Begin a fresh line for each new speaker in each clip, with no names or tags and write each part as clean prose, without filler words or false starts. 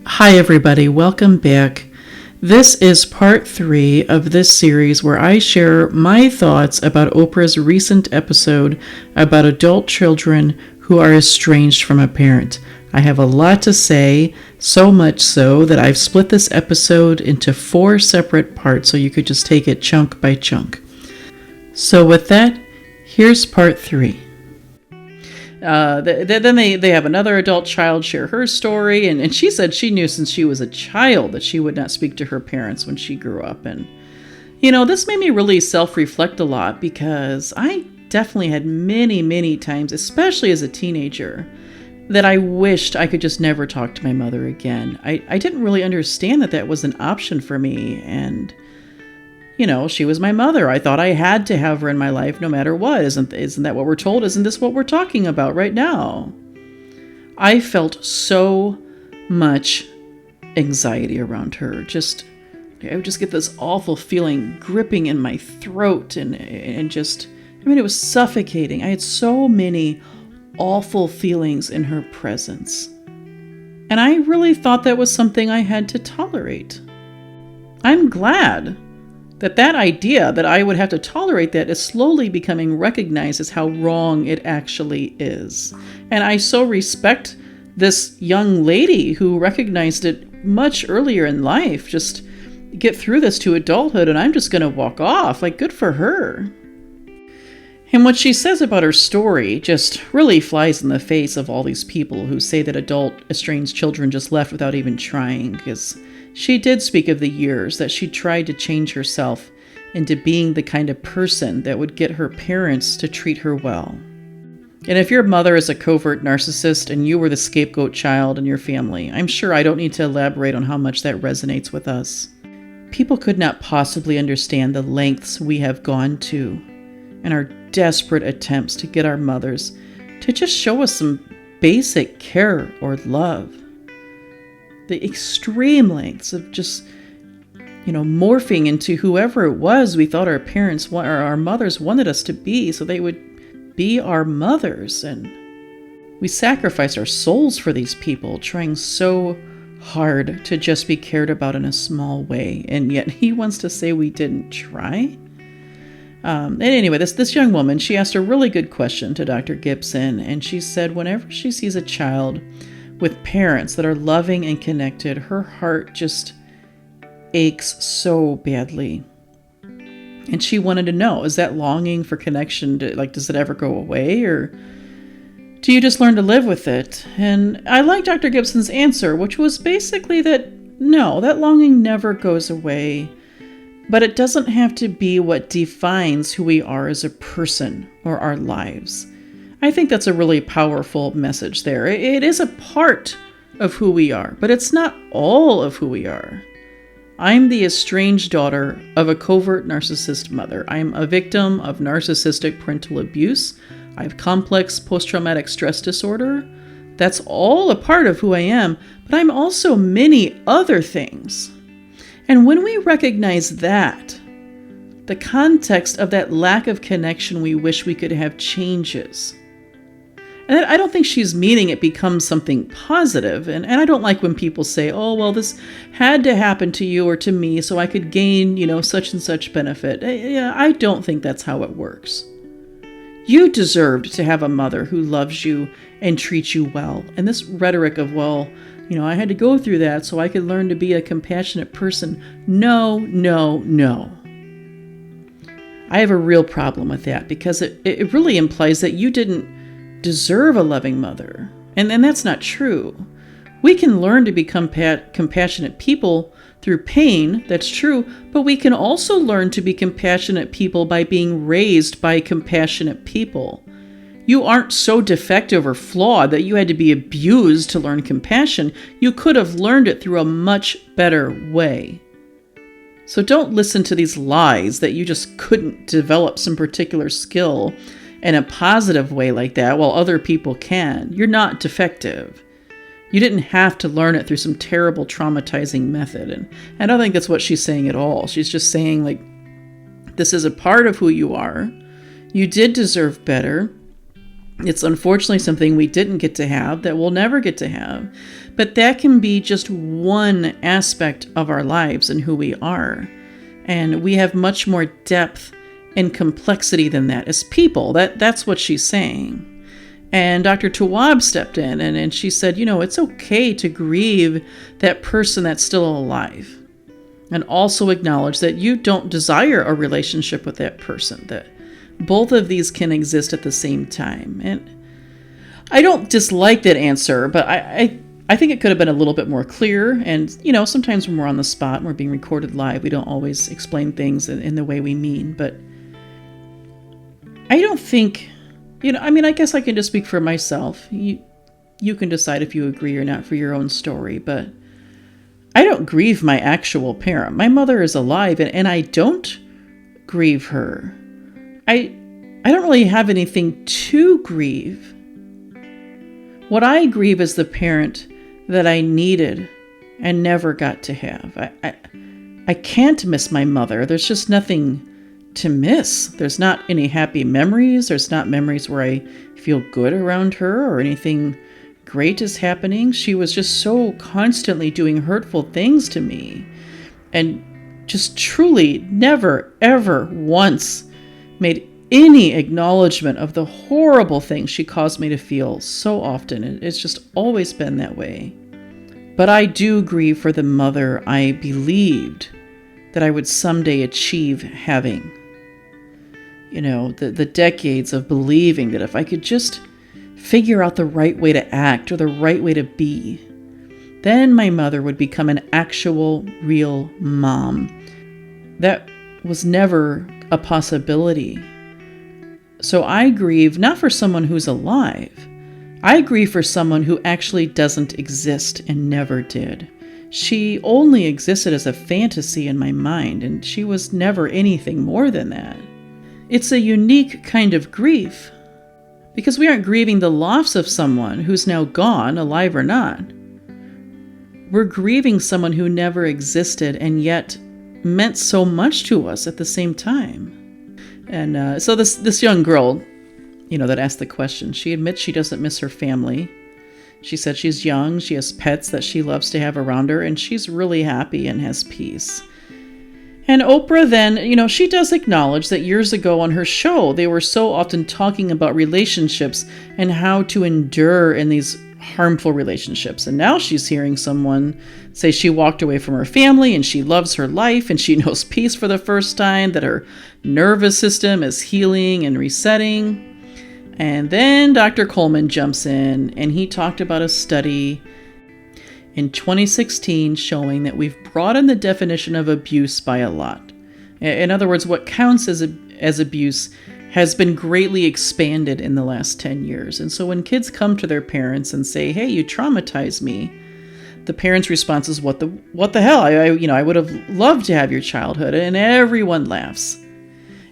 Hi everybody, welcome back. This is part 3 of this series where I share my thoughts about Oprah's recent episode about adult children who are estranged from a parent. I have a lot to say, so much so that I've split this episode into 4 separate parts so you could just take it chunk by chunk. So with that, here's part 3. Then they have another adult child share her story, and she said she knew since she was a child that she would not speak to her parents when she grew up. And, this made me really self-reflect a lot because I definitely had many times, especially as a teenager, that I wished I could just never talk to my mother again. I didn't really understand that was an option for me, and she was my mother. I thought I had to have her in my life no matter what. Isn't that what we're told? Isn't this what we're talking about right now? I felt so much anxiety around her. I would just get this awful feeling gripping in my throat and it was suffocating. I had so many awful feelings in her presence. And I really thought that was something I had to tolerate. I'm glad that idea that I would have to tolerate that is slowly becoming recognized as how wrong it actually is. And I so respect this young lady who recognized it much earlier in life. Just get through this to adulthood and I'm just going to walk off. Good for her. And what she says about her story just really flies in the face of all these people who say that adult estranged children just left without even trying, because she did speak of the years that she tried to change herself into being the kind of person that would get her parents to treat her well. And if your mother is a covert narcissist and you were the scapegoat child in your family, I'm sure I don't need to elaborate on how much that resonates with us. People could not possibly understand the lengths we have gone to and our desperate attempts to get our mothers to just show us some basic care or love. The extreme lengths of just, morphing into whoever it was we thought our parents or our mothers wanted us to be so they would be our mothers. And we sacrificed our souls for these people, trying so hard to just be cared about in a small way. And yet he wants to say we didn't try. And anyway, this young woman, she asked a really good question to Dr. Gibson. And she said whenever she sees a child with parents that are loving and connected, her heart just aches so badly. And she wanted to know, is that longing for connection, does it ever go away, or do you just learn to live with it? And I like Dr. Gibson's answer, which was basically that no, that longing never goes away, but it doesn't have to be what defines who we are as a person or our lives. I think that's a really powerful message there. It is a part of who we are, but it's not all of who we are. I'm the estranged daughter of a covert narcissist mother. I'm a victim of narcissistic parental abuse. I have complex post-traumatic stress disorder. That's all a part of who I am, but I'm also many other things. And when we recognize that, the context of that lack of connection we wish we could have changes. And I don't think she's meaning it becomes something positive. And I don't like when people say, oh, well, this had to happen to you or to me so I could gain, such and such benefit. Yeah, I don't think that's how it works. You deserved to have a mother who loves you and treats you well. And this rhetoric of, well, I had to go through that so I could learn to be a compassionate person. No. I have a real problem with that because it really implies that you didn't deserve a loving mother. And that's not true. We can learn to become compassionate people through pain, that's true, but we can also learn to be compassionate people by being raised by compassionate people. You aren't so defective or flawed that you had to be abused to learn compassion. You could have learned it through a much better way. So don't listen to these lies that you just couldn't develop some particular skill in a positive way like that while other people can. You're not defective. You didn't have to learn it through some terrible traumatizing method. And I don't think that's what she's saying at all. She's just saying, this is a part of who you are. You did deserve better. It's unfortunately something we didn't get to have, that we'll never get to have. But that can be just one aspect of our lives and who we are. And we have much more depth and complexity than that as people. That's what she's saying. And Dr. Tawwab stepped in and she said, it's okay to grieve that person that's still alive. And also acknowledge that you don't desire a relationship with that person, that both of these can exist at the same time. And I don't dislike that answer, but I think it could have been a little bit more clear. And, sometimes when we're on the spot and we're being recorded live, we don't always explain things in the way we mean. But I don't think, I guess I can just speak for myself. You can decide if you agree or not for your own story, but I don't grieve my actual parent. My mother is alive, and I don't grieve her. I don't really have anything to grieve. What I grieve is the parent that I needed and never got to have. I can't miss my mother. There's just nothing to miss. There's not any happy memories. There's not memories where I feel good around her or anything great is happening. She was just so constantly doing hurtful things to me and just truly never, ever once made any acknowledgement of the horrible things she caused me to feel so often. It's just always been that way. But I do grieve for the mother I believed that I would someday achieve having. The decades of believing that if I could just figure out the right way to act or the right way to be, then my mother would become an actual, real mom. That was never a possibility. So I grieve not for someone who's alive. I grieve for someone who actually doesn't exist and never did. She only existed as a fantasy in my mind, and she was never anything more than that. It's a unique kind of grief, because we aren't grieving the loss of someone who's now gone, alive or not. We're grieving someone who never existed and yet meant so much to us at the same time. And so this young girl, that asked the question, she admits she doesn't miss her family. She said she's young, she has pets that she loves to have around her, and she's really happy and has peace. And Oprah then, she does acknowledge that years ago on her show, they were so often talking about relationships and how to endure in these harmful relationships. And now she's hearing someone say she walked away from her family and she loves her life and she knows peace for the first time, that her nervous system is healing and resetting. And then Dr. Coleman jumps in and he talked about a study in 2016 showing that we've broadened the definition of abuse by a lot. In other words, what counts as abuse has been greatly expanded in the last 10 years. And so when kids come to their parents and say, "Hey, you traumatized me," the parents' response is, what the hell? I would have loved to have your childhood. And everyone laughs.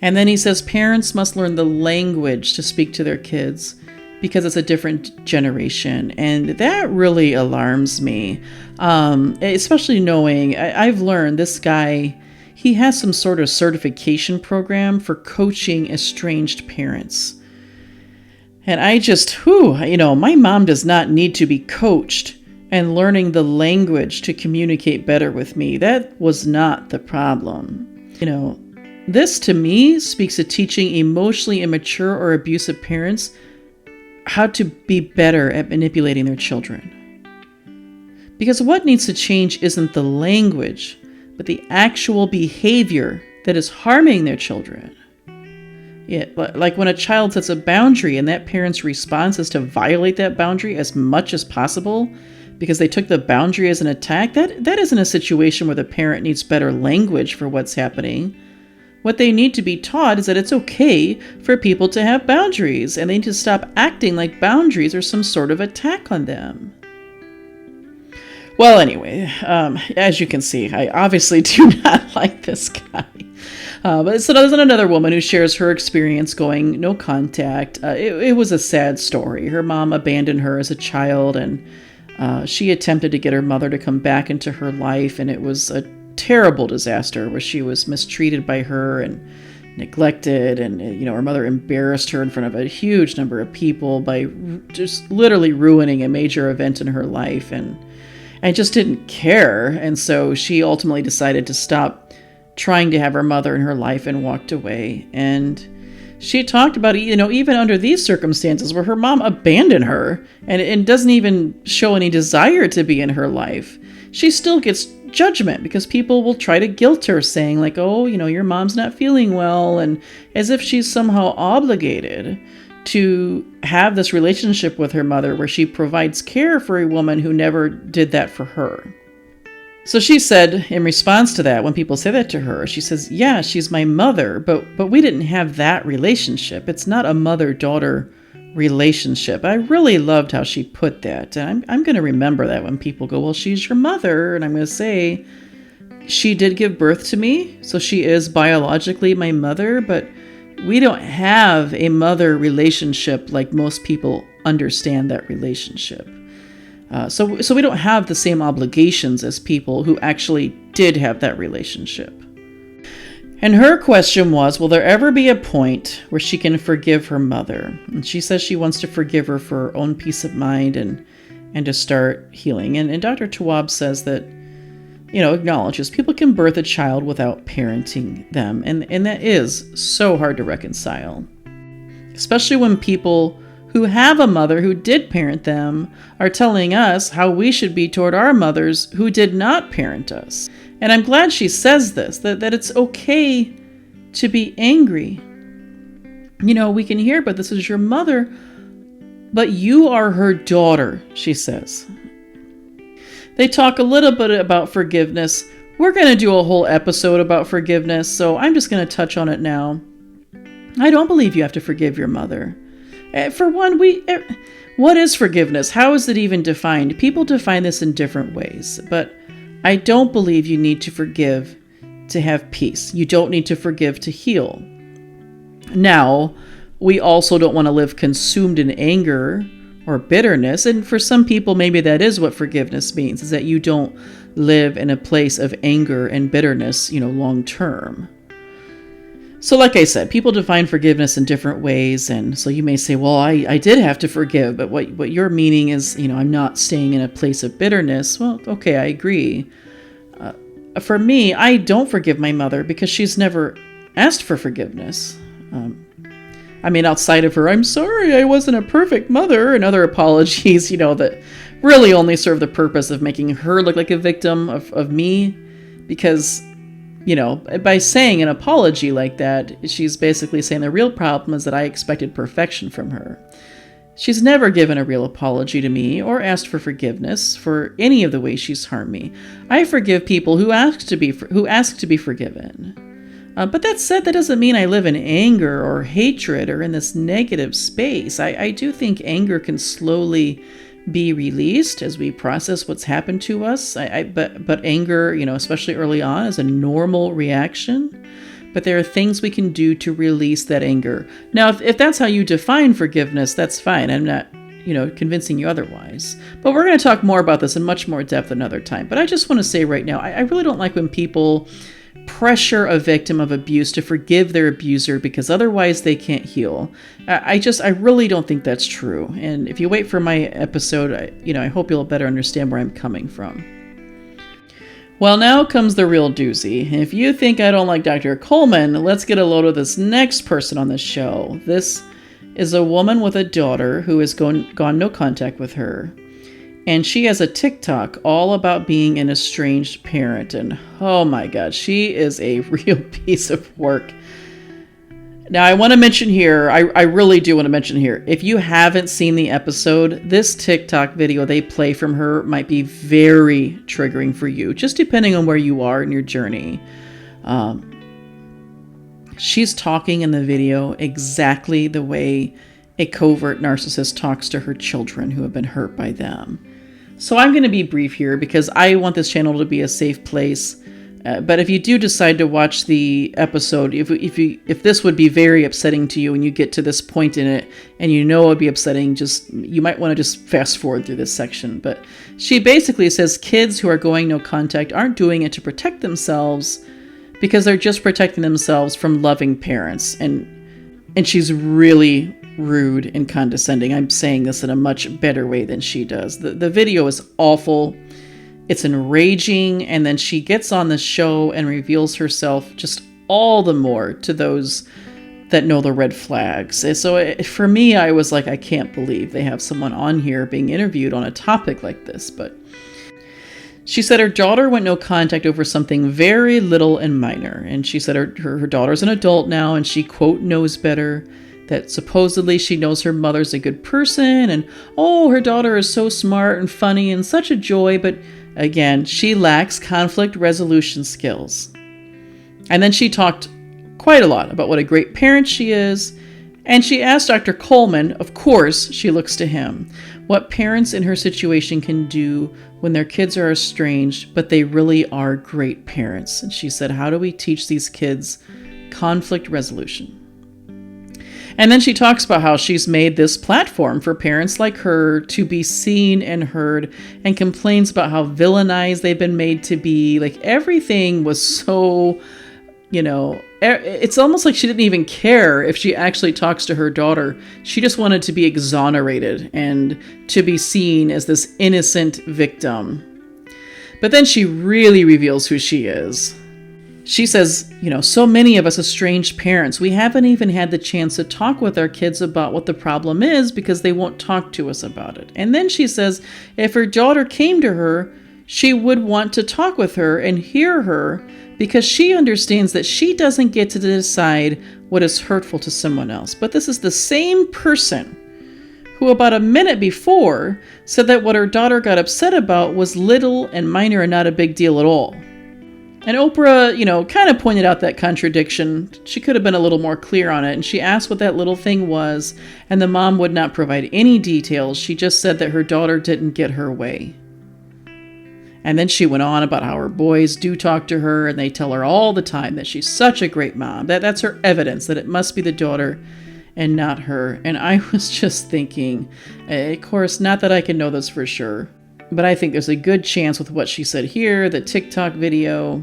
And then he says parents must learn the language to speak to their kids because it's a different generation. And that really alarms me, especially knowing I've learned this guy, he has some sort of certification program for coaching estranged parents. And I just, my mom does not need to be coached and learning the language to communicate better with me. That was not the problem. This to me speaks to teaching emotionally immature or abusive parents how to be better at manipulating their children. Because what needs to change isn't the language, but the actual behavior that is harming their children. Yeah, like when a child sets a boundary and that parent's response is to violate that boundary as much as possible because they took the boundary as an attack, that isn't a situation where the parent needs better language for what's happening. What they need to be taught is that it's okay for people to have boundaries, and they need to stop acting like boundaries are some sort of attack on them. Well, anyway, as you can see, I obviously do not like this guy. But so there's another woman who shares her experience going no contact. It was a sad story. Her mom abandoned her as a child, and she attempted to get her mother to come back into her life, and it was a terrible disaster where she was mistreated by her and neglected, and her mother embarrassed her in front of a huge number of people by just literally ruining a major event in her life, and I just didn't care. And so she ultimately decided to stop trying to have her mother in her life and walked away. And she talked about, even under these circumstances where her mom abandoned her and doesn't even show any desire to be in her life, she still gets judgment because people will try to guilt her, saying like, oh, your mom's not feeling well, and as if she's somehow obligated to have this relationship with her mother where she provides care for a woman who never did that for her. So she said in response to that, when people say that to her, she says, yeah, she's my mother, but we didn't have that relationship. It's not a mother-daughter relationship. I really loved how she put that. And I'm going to remember that when people go, well, she's your mother. And I'm going to say, she did give birth to me, so she is biologically my mother, but we don't have a mother relationship like most people understand that relationship. So we don't have the same obligations as people who actually did have that relationship. And her question was, will there ever be a point where she can forgive her mother? And she says she wants to forgive her for her own peace of mind and to start healing. And Dr. Tawwab says that, acknowledges people can birth a child without parenting them. And that is so hard to reconcile, especially when people who have a mother who did parent them are telling us how we should be toward our mothers who did not parent us. And I'm glad she says this, that it's okay to be angry. We can hear, but this is your mother, but you are her daughter, she says. They talk a little bit about forgiveness. We're going to do a whole episode about forgiveness, so I'm just going to touch on it now. I don't believe you have to forgive your mother. For one, what is forgiveness? How is it even defined? People define this in different ways, but I don't believe you need to forgive to have peace. You don't need to forgive to heal. Now, we also don't want to live consumed in anger or bitterness, and for some people, maybe that is what forgiveness means, is that you don't live in a place of anger and bitterness, long term. So like I said, people define forgiveness in different ways. And so you may say, well, I did have to forgive, but what you're meaning is, I'm not staying in a place of bitterness. Well, okay, I agree. For me, I don't forgive my mother because she's never asked for forgiveness. Outside of her, I'm sorry, I wasn't a perfect mother, and other apologies, that really only serve the purpose of making her look like a victim of me, because by saying an apology like that, she's basically saying the real problem is that I expected perfection from her. She's never given a real apology to me or asked for forgiveness for any of the ways she's harmed me. I forgive people who ask to be forgiven. But that said, that doesn't mean I live in anger or hatred or in this negative space. I do think anger can slowly be released as we process what's happened to us. But anger, especially early on, is a normal reaction. But there are things we can do to release that anger. Now, if that's how you define forgiveness, that's fine. I'm not, convincing you otherwise. But we're going to talk more about this in much more depth another time. But I just want to say right now, I really don't like when people pressure a victim of abuse to forgive their abuser because otherwise they can't heal. I really don't think that's true. And if you wait for my episode, I hope you'll better understand where I'm coming from. Well, now comes the real doozy. If you think I don't like Dr. Coleman, let's get a load of this next person on the show. This is a woman with a daughter who has gone no contact with her. And she has a TikTok all about being an estranged parent. And oh my God, she is a real piece of work. Now, I want to mention here, I really do want to mention here, if you haven't seen the episode, this TikTok video they play from her might be very triggering for you, just depending on where you are in your journey. She's talking in the video exactly the way a covert narcissist talks to her children who have been hurt by them. So I'm going to be brief here because I want this channel to be a safe place. But if you do decide to watch the episode, if this would be very upsetting to you and you get to this point in it and it would be upsetting, you might want to just fast forward through this section. But she basically says kids who are going no contact aren't doing it to protect themselves because they're just protecting themselves from loving parents. And she's really rude and condescending. I'm saying this in a much better way than she does. The video is awful. It's enraging. And then she gets on the show and reveals herself just all the more to those that know the red flags. And so for me, I was like, I can't believe they have someone on here being interviewed on a topic like this. But she said her daughter went no contact over something very little and minor. And she said her daughter's an adult now, and she, quote, knows better, that supposedly she knows her mother's a good person, and, oh, her daughter is so smart and funny and such a joy. But again, she lacks conflict resolution skills. And then she talked quite a lot about what a great parent she is. And she asked Dr. Coleman, of course she looks to him, what parents in her situation can do when their kids are estranged, but they really are great parents. And she said, how do we teach these kids conflict resolution? And then she talks about how she's made this platform for parents like her to be seen and heard, and complains about how villainized they've been made to be. Like, everything was so, it's almost like she didn't even care if she actually talks to her daughter. She just wanted to be exonerated and to be seen as this innocent victim. But then she really reveals who she is. She says, so many of us estranged parents, we haven't even had the chance to talk with our kids about what the problem is because they won't talk to us about it. And then she says, if her daughter came to her, she would want to talk with her and hear her, because she understands that she doesn't get to decide what is hurtful to someone else. But this is the same person who about a minute before said that what her daughter got upset about was little and minor and not a big deal at all. And Oprah, kind of pointed out that contradiction. She could have been a little more clear on it. And she asked what that little thing was, and the mom would not provide any details. She just said that her daughter didn't get her way. And then she went on about how her boys do talk to her, and they tell her all the time that she's such a great mom. That's her evidence that it must be the daughter and not her. And I was just thinking, of course, not that I can know this for sure, but I think there's a good chance with what she said here, the TikTok video.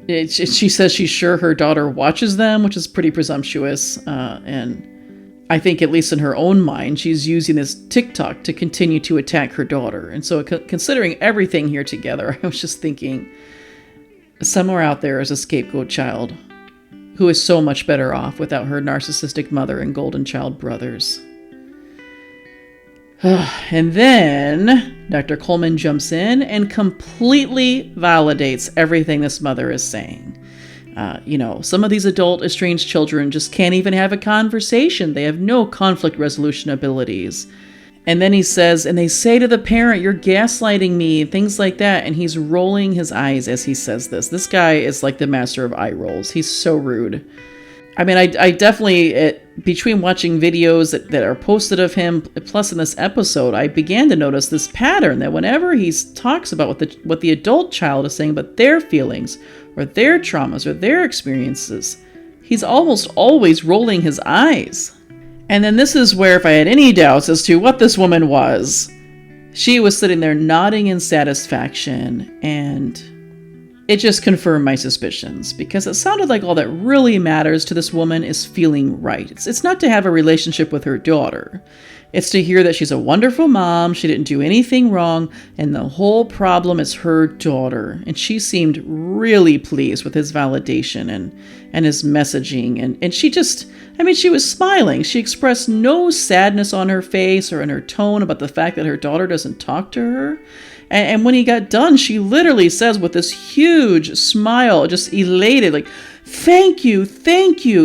She says she's sure her daughter watches them, which is pretty presumptuous. And I think, at least in her own mind, she's using this TikTok to continue to attack her daughter. And so considering everything here together, I was just thinking, somewhere out there is a scapegoat child who is so much better off without her narcissistic mother and golden child brothers. And then Dr. Coleman jumps in and completely validates everything this mother is saying. Some of these adult estranged children just can't even have a conversation. They have no conflict resolution abilities. And then he says, and they say to the parent, you're gaslighting me, things like that. And he's rolling his eyes as he says this. This guy is like the master of eye rolls. He's so rude. I mean, I definitely, between watching videos that are posted of him, plus in this episode, I began to notice this pattern that whenever he talks about what the adult child is saying about their feelings or their traumas or their experiences, he's almost always rolling his eyes. And then this is where, if I had any doubts as to what this woman was, she was sitting there nodding in satisfaction, and it just confirmed my suspicions, because it sounded like all that really matters to this woman is feeling right. It's not to have a relationship with her daughter. It's to hear that she's a wonderful mom, she didn't do anything wrong, and the whole problem is her daughter. And she seemed really pleased with his validation and his messaging. And she just, she was smiling. She expressed no sadness on her face or in her tone about the fact that her daughter doesn't talk to her. And when he got done, she literally says with this huge smile, just elated, like, thank you.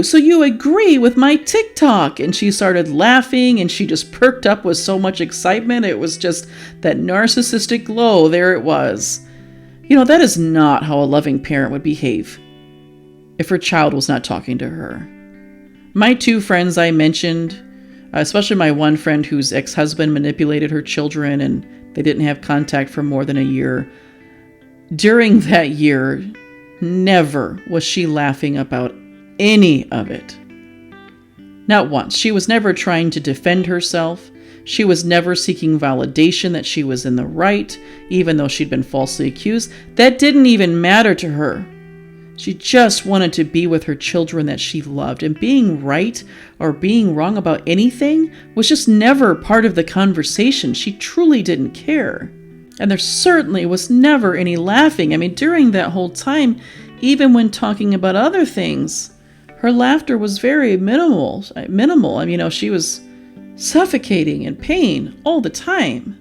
So you agree with my TikTok. And she started laughing, and she just perked up with so much excitement. It was just that narcissistic glow. There it was. That is not how a loving parent would behave if her child was not talking to her. My two friends I mentioned, especially my one friend whose ex-husband manipulated her children and they didn't have contact for more than a year. During that year, never was she laughing about any of it. Not once. She was never trying to defend herself. She was never seeking validation that she was in the right, even though she'd been falsely accused. That didn't even matter to her. She just wanted to be with her children that she loved, and being right or being wrong about anything was just never part of the conversation. She truly didn't care. And there certainly was never any laughing. I mean, during that whole time, even when talking about other things, her laughter was very minimal. I mean, she was suffocating in pain all the time.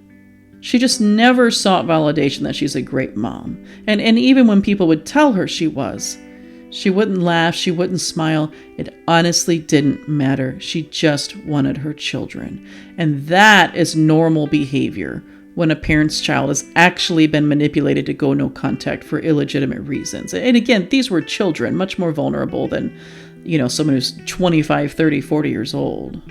She just never sought validation that she's a great mom. And even when people would tell her she was, she wouldn't laugh, she wouldn't smile. It honestly didn't matter. She just wanted her children. And that is normal behavior when a parent's child has actually been manipulated to go no contact for illegitimate reasons. And again, these were children, much more vulnerable than, someone who's 25, 30, 40 years old.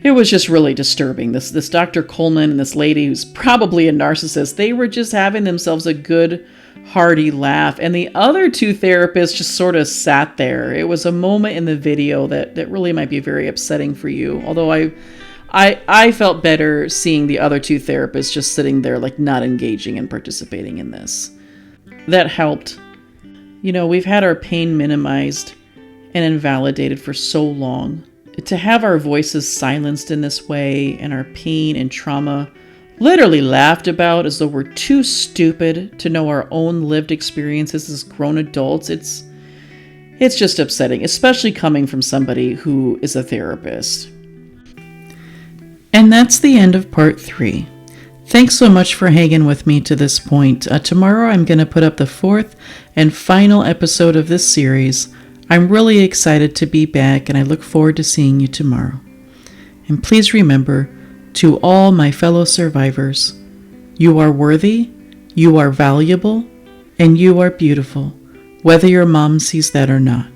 It was just really disturbing. This Dr. Coleman and this lady who's probably a narcissist, they were just having themselves a good, hearty laugh. And the other two therapists just sort of sat there. It was a moment in the video that really might be very upsetting for you. Although I felt better seeing the other two therapists just sitting there, like not engaging and participating in this. That helped. We've had our pain minimized and invalidated for so long. To have our voices silenced in this way and our pain and trauma literally laughed about as though we're too stupid to know our own lived experiences as grown adults, it's just upsetting, especially coming from somebody who is a therapist. And that's the end of part 3. Thanks so much for hanging with me to this point. Tomorrow I'm going to put up the 4th and final episode of this series. I'm really excited to be back, and I look forward to seeing you tomorrow. And please remember, to all my fellow survivors, you are worthy, you are valuable, and you are beautiful, whether your mom sees that or not.